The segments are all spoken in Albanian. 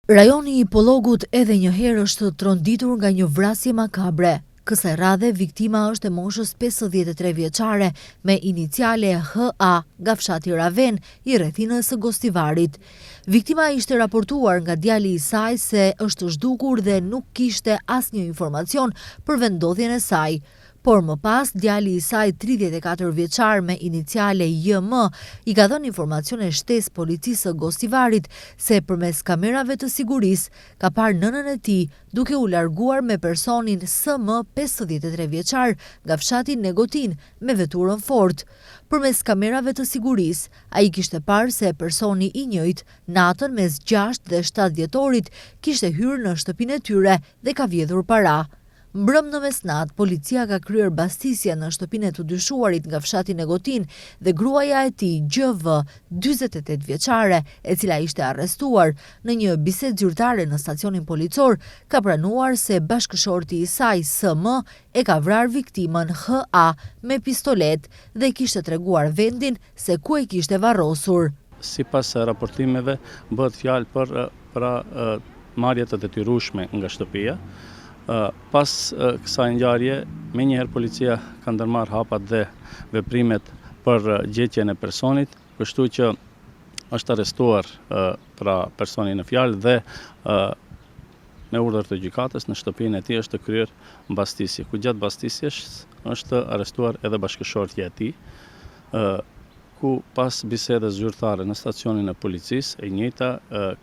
Rajoni i Pollogut edhe një herë është tronditur nga një vrasje makabre. Kësaj radhe, viktima është e moshës 53 vjeçare me iniciale HA nga fshati Raven i rrethinës së Gostivarit. Viktima ishte raportuar nga djali i saj se është zhdukur dhe nuk kishte asnjë informacion për vendodhjen e saj. Por më pas, djali i saj 34 vjeçar me iniciale JM i ka dhënë informacione shtesë policisë së Gostivarit se përmes kamerave të sigurisë ka parë nënën e tij duke u larguar me personin SM 53 vjeçar nga fshati Negotin me veturën Ford. Përmes kamerave të sigurisë, ai kishte parë se personi i njëjtë natën mes 6 dhe 7 dhjetorit kishte hyrë në shtëpinë e tyre dhe ka vjedhur para. Mbrëm në mesnat, policia ka kryer bastisje në shtëpinë e të dyshuarit nga fshati Negotin dhe gruaja e tij GV, 48 vjeçare, e cila ishte arrestuar në një bisedë zyrtare në stacionin policor, ka pranuar se bashkëshorti i saj SM e ka vrarë viktimën HA me pistolet dhe kishte treguar vendin se ku e kishte varrosur. Sipas raportimeve, bëhet fjalë për marrje të detyrueshme nga shtëpia. Pas kësaj ngjarje, menjëherë policia ka ndërmarrë hapat dhe veprimet për gjetjen e personit, kështu që është arrestuar personi në fjalë dhe me urdhër të gjykatës në shtëpinë e tij është kryer mbastisje. Ku gjatë mbastisjes është arrestuar edhe bashkëshortja e tij, ku pas bisedës zyrtare në stacionin e policisë, e njëjta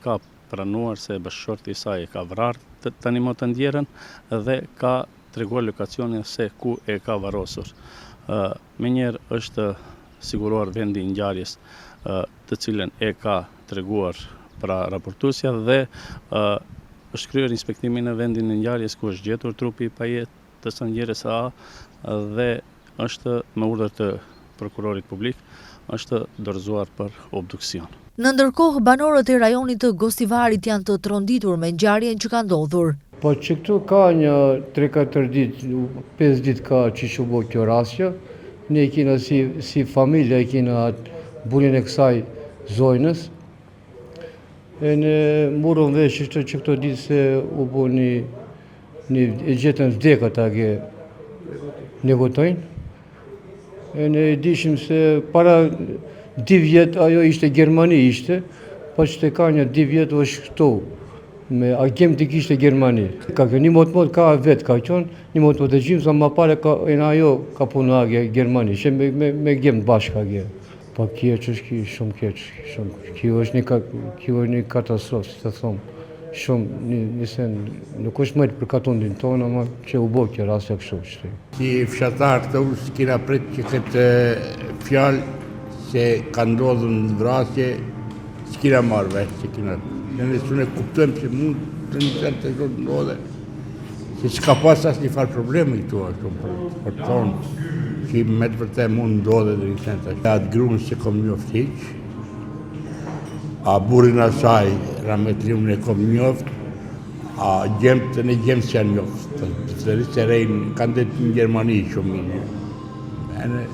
ka pranuar se bashkëshorti i saj e ka vrarë tani më të ndjerën dhe ka treguar lokacionin se ku e ka varrosur. Menjëherë është siguruar vendi i ngjarjes, të cilën e ka treguar pra raportuesja dhe është kryer inspektimi në vendin e ngjarjes ku është gjetur trupi i pajet të së ndjerës A dhe është me urdhër të prokurorit publik është dorëzuar për obduksion. Në ndërkohë, banorët e rajonit të Gostivarit janë të tronditur me ngjarjen që ka ndodhur. Po që këtu ka një 3-4 ditë, 5 ditë ka që shubo kjo rasja. Ne kina si familja kina burin e kësaj zonës. E në murën vesh ishte që këto ditë se u bo një gjetën vdekat age Negotojnë. E në dishim se para 2 vjetë ajo ishte Gjermani ishte, pa që të ka një 2 vjetë është këto, me agjem të kishte Gjermani. Ka kjo një motë ka vetë ka qënë, një motë të gjimë, sa ma pare ajo ka punu agje Gjermani, që me gjemë bashkë agje. Pa keq është ki, shumë keq, kjo është një katastrofë, si të thomë, shumë njësen, nuk është mëjtë për katundin tonë, ama që u bo kjo rasja kështu qëtë. Si fshatar të usë kina prit që këtë fjalë se ka ndodhur në vrasje, s'kina marrë vesh që kina. Ne sune kuptojmë se mund të një certë të zotë ndodhe, se s'ka pas asë një farë problemi këtu ashtu për tonë, që me të vërtet mund ndodhe dhe një certë. Atë grunë se kom njoft hiq, a burin asaj Rametliun e kom njoft, a gjemët në gjemës që janë njoft. Të rrisë e rejnë, kanë dhe në Gjermani shumë minë. Mene,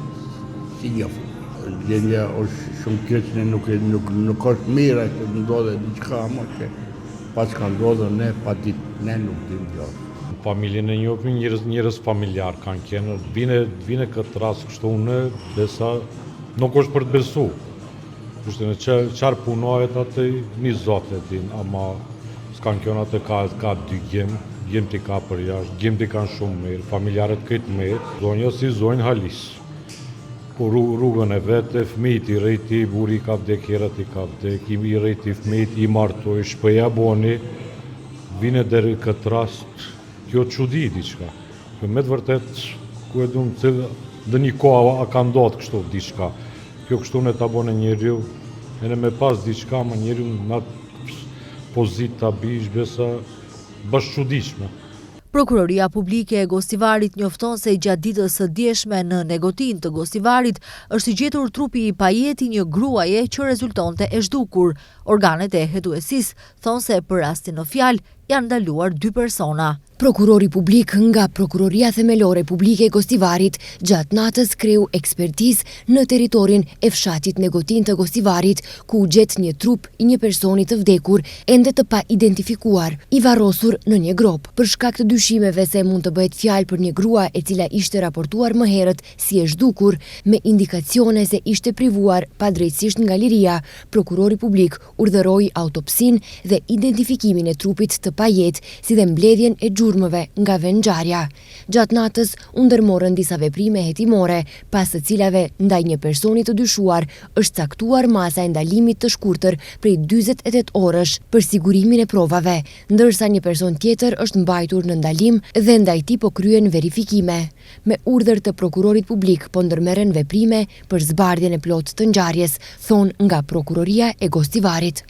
si njoft. Gjendja është shumë keq, nuk është mira që ndodhe diçka, ama që pas ka ndodhur ne pa ditë ne nuk dim gjatë. Familjen e njohim, njerëz familjar kanë qenë, vine këtë rast kështu në besa nuk është për të besu. Kështu në qarë punohet atë një zotë e din, ama s'kanë qenë atë ka 2 gjem t'i ka për jashtë, gjem t'i kanë shumë mirë, familjarët këtë mirë, zonja si zonjë halis. Po rrugën e vetë, fëmijët i rejti, buri i ka vdek, herat i ka vdek, i rejti fëmijët, i martoj, shpëja boni, vine deri këtë rast, kjo çudi diçka. Me të vërtet, ku e dumë të dhe një koha a ka ndodhë kështu diçka. Kjo kështu në të abone njeriu, e në me pas diçka, ma njeriu në atë pozit të abish, besa bashkë çudishme. Prokuroria Publike e Gostivarit njofton se gjatë ditës së djeshme në Negotin të Gostivarit është i gjetur trupi i pajeti një gruaje që rezultonte e zhdukur. Organet e hetuesisë thonë se për rastin në fjalë janë ndaluar 2 persona. Prokurori publik nga Prokuroria Themelore Publike e Gostivarit gjatë natës kreu ekspertizë në territorin e fshatit Negotin të Gostivarit, ku u gjet një trup i një personi të vdekur ende të pa identifikuar, i varrosur në një grop. Për shkak të dyshimeve se mund të bëhet fjalë për një grua e cila ishte raportuar më herët si e zhdukur, me indikacione se ishte privuar padrejtësisht nga liria, prokurori publik urdhëroi autopsinë dhe identifikimin e trupit të pajetë, si dhe mbledhjen e nga vendngjarja. Gjatë natës u ndërmorën disa veprime hetimore, pas të cilave ndaj një personi të dyshuar është caktuar masa e ndalimit të shkurtër prej 48 orësh për sigurimin e provave, ndërsa një person tjetër është mbajtur në ndalim dhe ndaj tij po kryen verifikime. Me urdhër të prokurorit publik po ndërmerren veprime për zbardhjen e plotë të ngjarjes, thon nga Prokuroria e Gostivarit.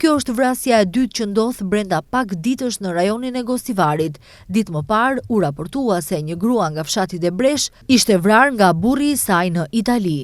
Kjo është vrasja e dytë që ndodh brenda pak ditësh në rajonin e Gostivarit. Ditë më parë u raportua se një grua nga fshati Debresh ishte vrarë nga burri i saj në Itali.